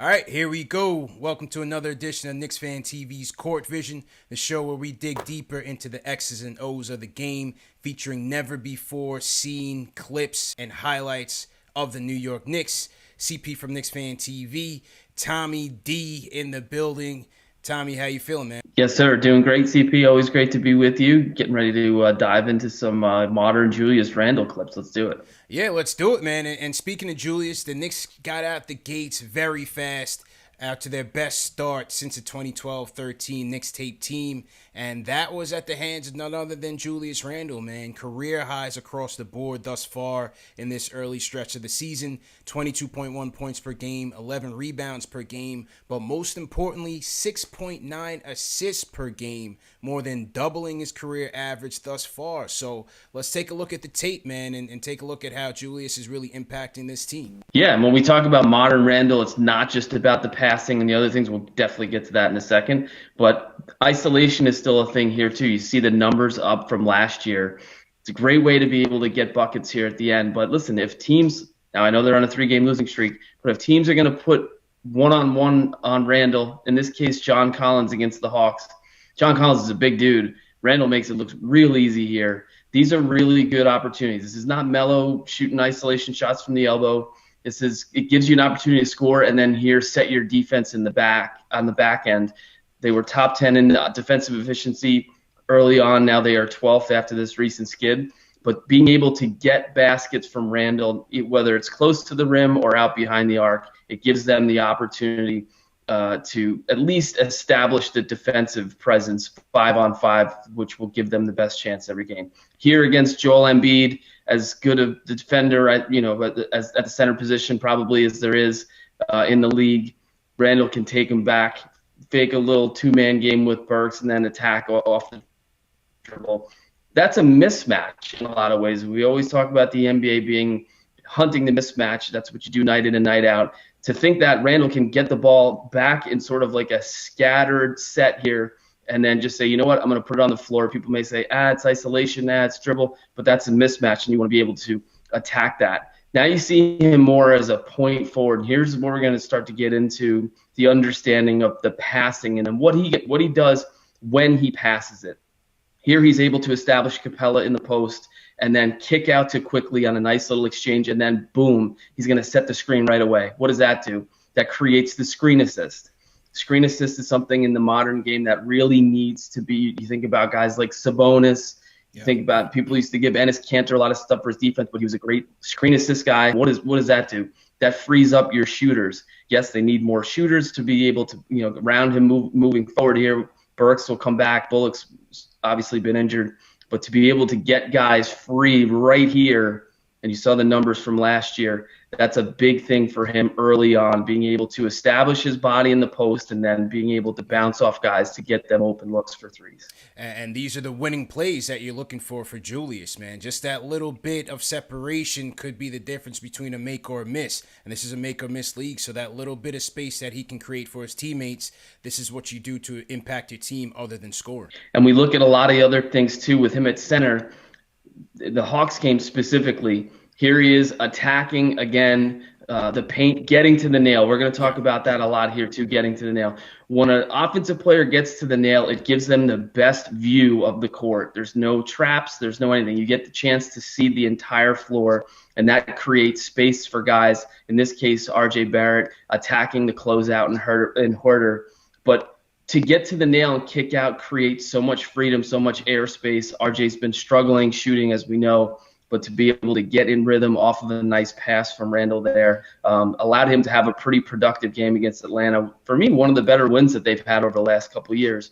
All right, here we go. Welcome to another edition of KnicksFanTV's Court Vision, the show where we dig deeper into the X's and O's of the game, featuring never before seen clips and highlights of the New York Knicks. CP from KnicksFanTV, Tommy D in the building. Tommy, how you feeling, man? Yes, sir. Doing great, CP. Always great to be with you. Getting ready to dive into some modern Julius Randle clips. Let's do it. Yeah, let's do it, man. And speaking of Julius, the Knicks got out the gates very fast, out to their best start since the 2012-13 Knicks tape team, and that was at the hands of none other than Julius Randle, man. Career highs across the board thus far in this early stretch of the season, 22.1 points per game, 11 rebounds per game, but most importantly, 6.9 assists per game, more than doubling his career average thus far. So let's take a look at the tape, man, and take a look at how Julius is really impacting this team. Yeah, and when we talk about modern Randle, it's not just about the passing and the other things. We'll definitely get to that in a second. But isolation is still a thing here, too. You see the numbers up from last year. It's a great way to be able to get buckets here at the end. But listen, if teams – now I know they're on a 3-game losing streak, but if teams are going to put one-on-one on Randle, in this case John Collins against the Hawks, John Collins is a big dude. Randle makes it look real easy here. These are really good opportunities. This is not Melo shooting isolation shots from the elbow. It gives you an opportunity to score, and then here set your defense on the back end. They were top 10 in defensive efficiency early on. Now they are 12th after this recent skid. But being able to get baskets from Randle, whether it's close to the rim or out behind the arc, it gives them the opportunity to at least establish the defensive presence 5-on-5, which will give them the best chance every game. Here against Joel Embiid, as good a defender, at the center position probably as there is in the league, Randle can take him back, fake a little two-man game with Burks, and then attack off the dribble. That's a mismatch in a lot of ways. We always talk about the NBA being hunting the mismatch. That's what you do night in and night out. To think that Randle can get the ball back in sort of like a scattered set here and then just say, you know what, I'm going to put it on the floor. People may say, it's isolation, it's dribble, but that's a mismatch, and you want to be able to attack that. Now you see him more as a point forward. Here's where we're going to start to get into the understanding of the passing and then what he does when he passes it. Here he's able to establish Capella in the post and then kick out to quickly on a nice little exchange, and then boom, he's going to set the screen right away. What does that do? That creates the screen assist. Screen assist is something in the modern game that really needs to be. You think about guys like Sabonis. You think about people used to give Enes Kanter a lot of stuff for his defense, but he was a great screen assist guy. What does that do? That frees up your shooters. Yes, they need more shooters to be able to, around him moving forward here. Burks will come back. Bullock's obviously been injured. But to be able to get guys free right here, and you saw the numbers from last year, that's a big thing for him early on, being able to establish his body in the post and then being able to bounce off guys to get them open looks for threes. And these are the winning plays that you're looking for Julius, man. Just that little bit of separation could be the difference between a make or a miss. And this is a make or miss league, so that little bit of space that he can create for his teammates, this is what you do to impact your team other than score. And we look at a lot of other things, too, with him at center. The Hawks game specifically, here he is attacking again, the paint, getting to the nail. We're going to talk about that a lot here too, getting to the nail. When an offensive player gets to the nail, it gives them the best view of the court. There's no traps. There's no anything. You get the chance to see the entire floor, and that creates space for guys, in this case, R.J. Barrett, attacking the closeout and Huerter. But to get to the nail and kick out creates so much freedom, so much airspace. RJ's been struggling shooting, as we know, but to be able to get in rhythm off of a nice pass from Randle there allowed him to have a pretty productive game against Atlanta. For me, one of the better wins that they've had over the last couple of years.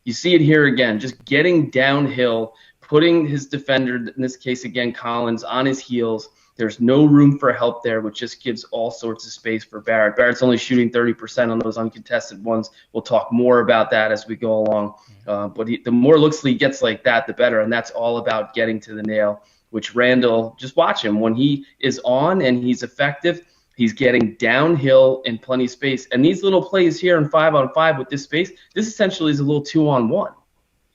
You see it here again, just getting downhill, putting his defender, in this case again Collins, on his heels. There's no room for help there, which just gives all sorts of space for Barrett. Barrett's only shooting 30% on those uncontested ones. We'll talk more about that as we go along. But the more looks he gets like that, the better, and that's all about getting to the nail, which Randle, just watch him. When he is on and he's effective, he's getting downhill in plenty of space. And these little plays here in 5-on-5 with this space, this essentially is a little 2-on-1.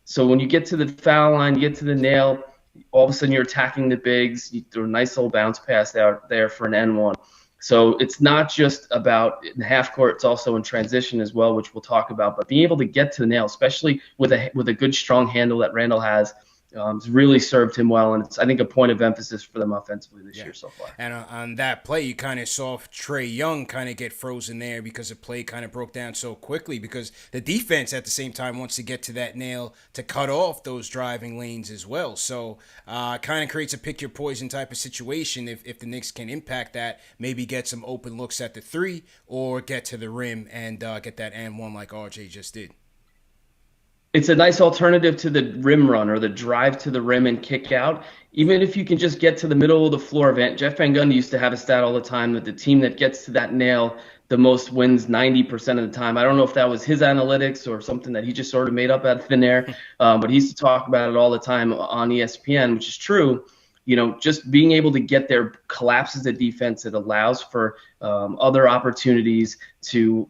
So when you get to the foul line, you get to the nail, all of a sudden you're attacking the bigs. You throw a nice little bounce pass out there for an N1. So it's not just about in the half court; it's also in transition as well, which we'll talk about. But being able to get to the nail, especially with a good strong handle that Randle has, has really served him well, and it's, I think, a point of emphasis for them offensively this year so far. And on that play, you kind of saw Trae Young kind of get frozen there because the play kind of broke down so quickly because the defense at the same time wants to get to that nail to cut off those driving lanes as well. So kind of creates a pick your poison type of situation if the Knicks can impact that, maybe get some open looks at the three or get to the rim and get that and one like RJ just did. It's a nice alternative to the rim run or the drive to the rim and kick out. Even if you can just get to the middle of the floor, Jeff Van Gundy used to have a stat all the time that the team that gets to that nail the most wins 90% of the time. I don't know if that was his analytics or something that he just sort of made up out of thin air, but he used to talk about it all the time on ESPN, which is true. You know, just being able to get there collapses the defense. It allows for other opportunities to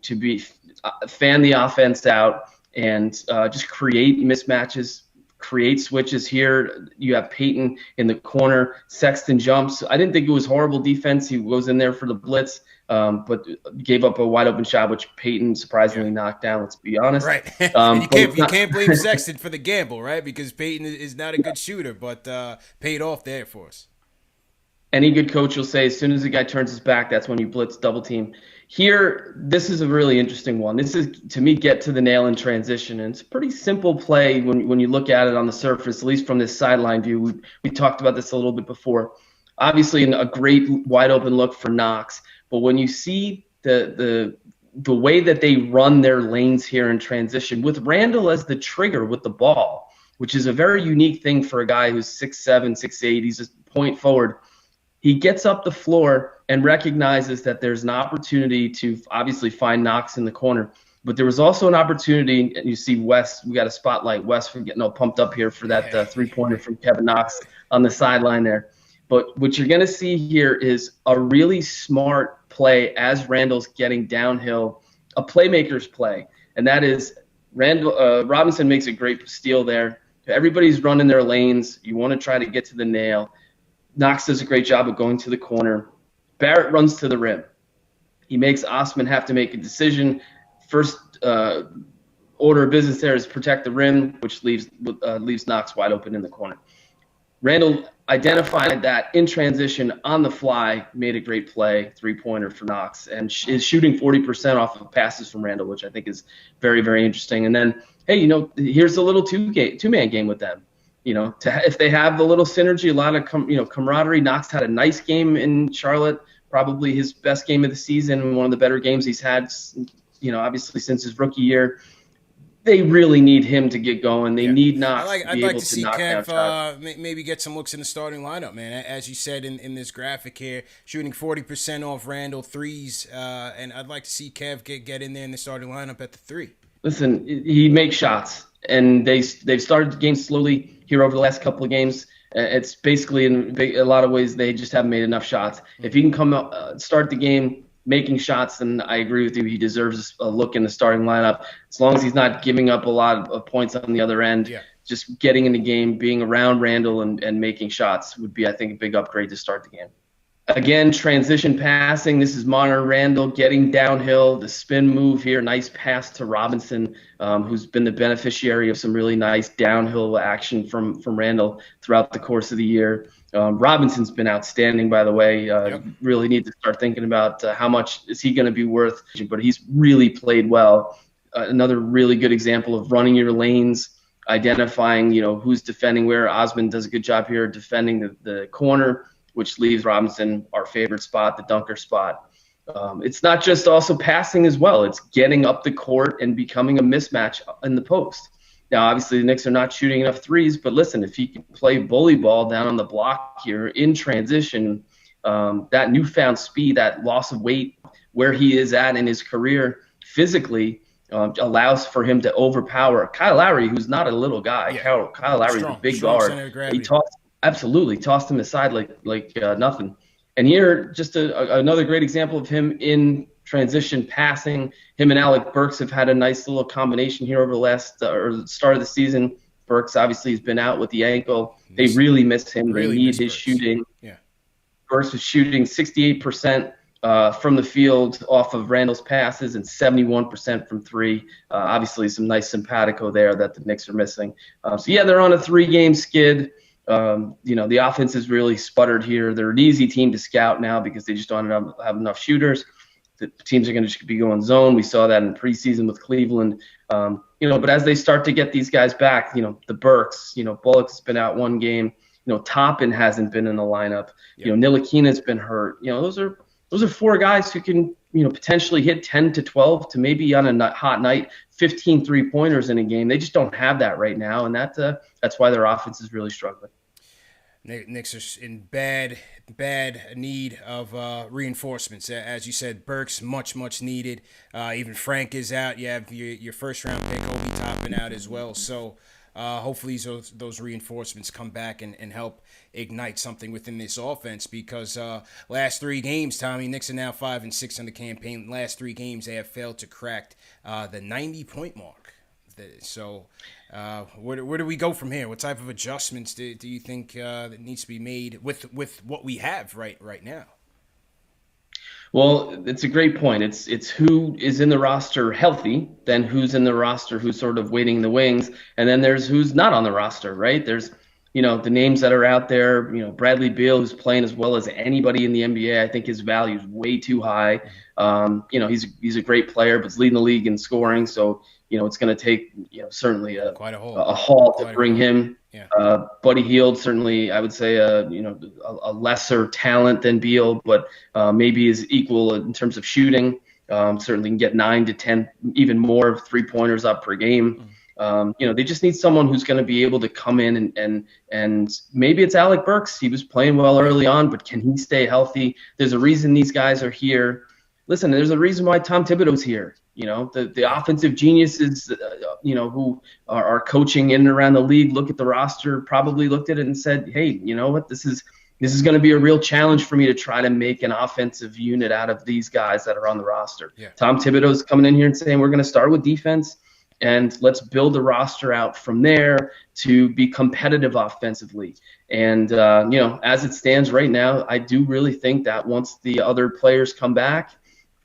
fan the offense out and just create mismatches, create switches here. You have Payton in the corner. Sexton jumps. I didn't think it was horrible defense. He goes in there for the blitz, but gave up a wide open shot, which Payton surprisingly knocked down, let's be honest. Right. You can't blame Sexton for the gamble, right? Because Payton is not a good shooter, but paid off there for us. Any good coach will say as soon as the guy turns his back, that's when you blitz double team. Here, this is a really interesting one. This is, to me, get to the nail in transition. And it's a pretty simple play when you look at it on the surface, at least from this sideline view. We talked about this a little bit before. Obviously, a great wide open look for Knox. But when you see the way that they run their lanes here in transition, with Randle as the trigger with the ball, which is a very unique thing for a guy who's 6'7", 6'8", he's just point forward. He gets up the floor and recognizes that there's an opportunity to obviously find Knox in the corner. But there was also an opportunity, and you see Wes, we got to spotlight Wes for getting all pumped up here for that three-pointer from Kevin Knox on the sideline there. But what you're going to see here is a really smart play as Randle's getting downhill, a playmaker's play. And that is Robinson makes a great steal there. Everybody's running their lanes. You want to try to get to the nail. Knox does a great job of going to the corner. Barrett runs to the rim. He makes Osman have to make a decision. First order of business there is protect the rim, which leaves Knox wide open in the corner. Randle identified that in transition on the fly, made a great play, three-pointer for Knox, and is shooting 40% off of passes from Randle, which I think is very, very interesting. And then, hey, here's a little two-man game with them. If they have the little synergy, a lot of camaraderie. Knox had a nice game in Charlotte, probably his best game of the season, one of the better games he's had, obviously since his rookie year. They really need him to get going. They need Knox to be able to knock down shots. Maybe get some looks in the starting lineup, man. As you said in this graphic here, shooting 40% off Randle threes, and I'd like to see Kev get in there in the starting lineup at the three. Listen, he makes shots, and they've started the game slowly here over the last couple of games. It's basically in a lot of ways they just haven't made enough shots. If he can come out, start the game making shots, then I agree with you. He deserves a look in the starting lineup. As long as he's not giving up a lot of points on the other end, just getting in the game, being around Randle and making shots would be, I think, a big upgrade to start the game. Again, transition passing. This is modern Randle getting downhill. The spin move here. Nice pass to Robinson, who's been the beneficiary of some really nice downhill action from Randle throughout the course of the year. Robinson's been outstanding, by the way. Really need to start thinking about how much is he going to be worth. But he's really played well. Another really good example of running your lanes, identifying who's defending where. Osman does a good job here defending the corner, which leaves Robinson our favorite spot, the dunker spot. It's not just also passing as well. It's getting up the court and becoming a mismatch in the post. Now, obviously, the Knicks are not shooting enough threes, but listen, if he can play bully ball down on the block here in transition, that newfound speed, that loss of weight, where he is at in his career physically, allows for him to overpower Kyle Lowry, who's not a little guy. Kyle Lowry's a big guard. He tossed him aside like nothing. And here, just another great example of him in transition passing. Him and Alec Burks have had a nice little combination here over the last or the start of the season. Burks obviously has been out with the ankle. They really miss him. They need his shooting. Burks was shooting 68% from the field off of Randle's passes and 71% from three. Obviously, some nice simpatico there that the Knicks are missing. So, yeah, they're on a 3-game skid. The offense has really sputtered here. They're an easy team to scout now because they just don't have enough shooters. The teams are going to just be going zone. We saw that in preseason with Cleveland. But as they start to get these guys back, the Burks, Bullock's been out one game. Toppin hasn't been in the lineup. Yep. Ntilikina's been hurt. Those are 4 guys who can, potentially hit 10 to 12 to maybe on a hot night, 15 3-pointers in a game. They just don't have that right now, and that's why their offense is really struggling. Knicks are in bad need of reinforcements. As you said, Burks much needed. Even Frank is out. You have your first round pick, Obi Toppin, out as well. So hopefully those reinforcements come back and help ignite something within this offense, because last 3 games, Tommy, Knicks are now 5-6 on the campaign. Last 3 games they have failed to crack the 90-point mark. So where do we go from here? What type of adjustments do you think that needs to be made with what we have right now? Well, it's a great point. It's who is in the roster healthy, then who's in the roster who's sort of waiting in the wings, and then there's who's not on the roster, right? There's the names that are out there. Bradley Beal, who's playing as well as anybody in the NBA. I think his value is way too high. He's a great player, but he's leading the league in scoring. So it's going to take certainly a haul to bring him. Yeah. Buddy Hield, certainly, I would say a lesser talent than Beal, but maybe is equal in terms of shooting. Certainly can get 9 to 10, even more 3-pointers up per game. They just need someone who's going to be able to come in and maybe it's Alec Burks. He was playing well early on, but can he stay healthy? There's a reason these guys are here. Listen, there's a reason why Tom Thibodeau's here. The offensive geniuses, who are coaching in and around the league, look at the roster, probably looked at it and said, hey, you know what, this is going to be a real challenge for me to try to make an offensive unit out of these guys that are on the roster. Yeah. Tom Thibodeau's coming in here and saying, we're going to start with defense, and let's build the roster out from there to be competitive offensively. And, as it stands right now, I do really think that once the other players come back,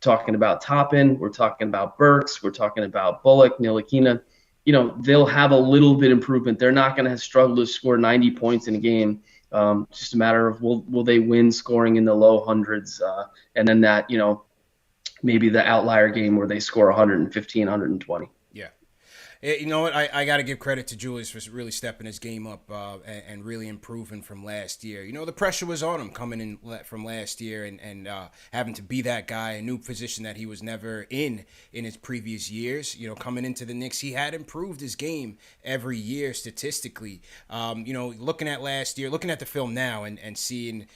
talking about Toppin, we're talking about Burks, we're talking about Bullock, Ntilikina, they'll have a little bit improvement. They're not going to struggle to score 90 points in a game. Just a matter of will they win scoring in the low hundreds, and then that, maybe the outlier game where they score 115, 120. Yeah. You know what? I got to give credit to Julius for really stepping his game up and really improving from last year. The pressure was on him coming in from last year and having to be that guy, a new position that he was never in his previous years. Coming into the Knicks, he had improved his game every year statistically. Looking at last year, looking at the film now and seeing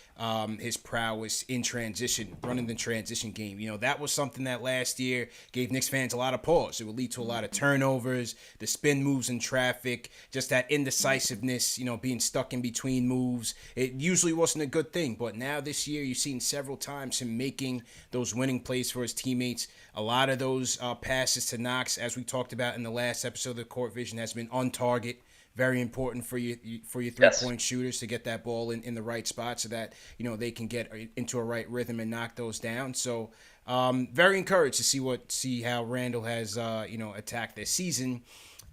his prowess in transition, running the transition game. That was something that last year gave Knicks fans a lot of pause. It would lead to a lot of turnovers, the spin moves in traffic, just that indecisiveness, being stuck in between moves. It usually wasn't a good thing, but now this year you've seen several times him making those winning plays for his teammates. A lot of those passes to Knox, as we talked about in the last episode of the Court Vision, has been on target. Very important for your 3-point shooters to get that ball in the right spot so that they can get into a right rhythm and knock those down. So very encouraged to see how Randle has attacked this season.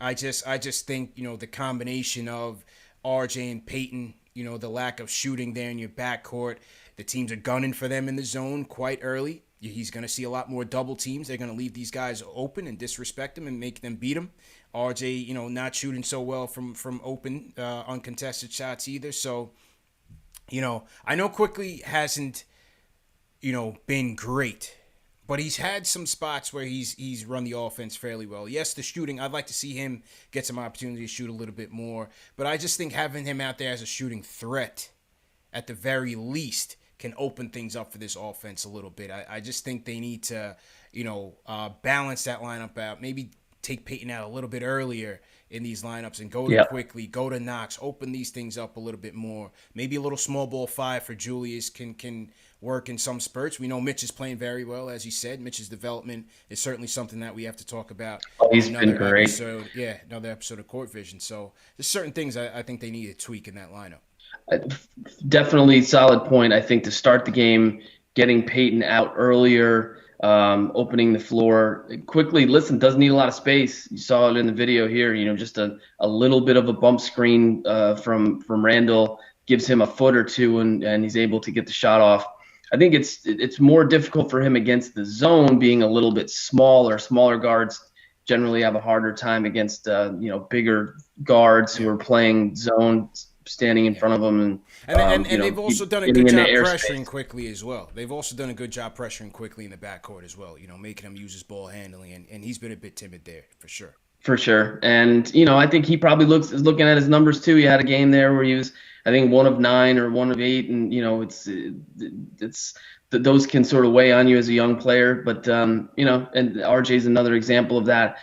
I just think the combination of RJ and Peyton, the lack of shooting there in your backcourt, the teams are gunning for them in the zone quite early. He's going to see a lot more double teams. They're going to leave these guys open and disrespect them and make them beat them. RJ, not shooting so well from open, uncontested shots either. So, I know Quickly hasn't, been great, but he's had some spots where he's run the offense fairly well. Yes, the shooting, I'd like to see him get some opportunity to shoot a little bit more, but I just think having him out there as a shooting threat, at the very least, can open things up for this offense a little bit. I just think they need to, balance that lineup out. Maybe take Peyton out a little bit earlier in these lineups and go to Quickly, go to Knox, open these things up a little bit more. Maybe a little small ball 5 for Julius can work in some spurts. We know Mitch is playing very well, as you said. Mitch's development is certainly something that we have to talk about. Oh, he's been great. Another episode of Court Vision. So there's certain things I think they need to tweak in that lineup. Definitely solid point. I think to start the game, getting Peyton out earlier, opening the floor quickly. Listen, doesn't need a lot of space. You saw it in the video here. Just a little bit of a bump screen from Randle gives him a foot or two, and he's able to get the shot off. I think it's more difficult for him against the zone, being a little bit smaller. Smaller guards generally have a harder time against bigger guards who are playing zone, standing in front of them, and they've also done a good job pressuring quickly as well. They've also done a good job pressuring quickly in the backcourt as well. Making him use his ball handling, and he's been a bit timid there for sure. For sure, and I think he probably is looking at his numbers too. He had a game there where he was, I think, 1 of 9 or 1 of 8, and it's those can sort of weigh on you as a young player. But and RJ's another example of that.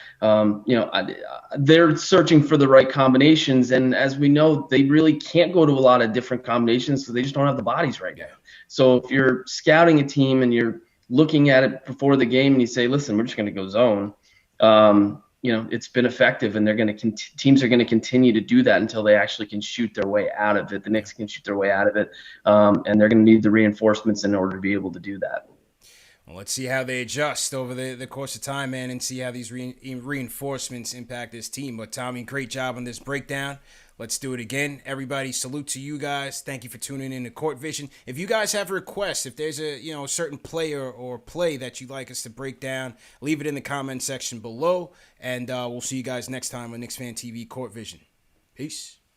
They're searching for the right combinations, and as we know, they really can't go to a lot of different combinations because they just don't have the bodies right now. So if you're scouting a team and you're looking at it before the game and you say, listen, we're just going to go zone. It's been effective, and teams are going to continue to do that until they actually can shoot their way out of it. The Knicks can shoot their way out of it, and they're going to need the reinforcements in order to be able to do that. Well, let's see how they adjust over the course of time, man, and see how these reinforcements impact this team. But Tommy, great job on this breakdown. Let's do it again. Everybody, salute to you guys. Thank you for tuning in to Court Vision. If you guys have requests, if there's a certain player or play that you'd like us to break down, leave it in the comment section below. And we'll see you guys next time on KnicksFanTV Court Vision. Peace.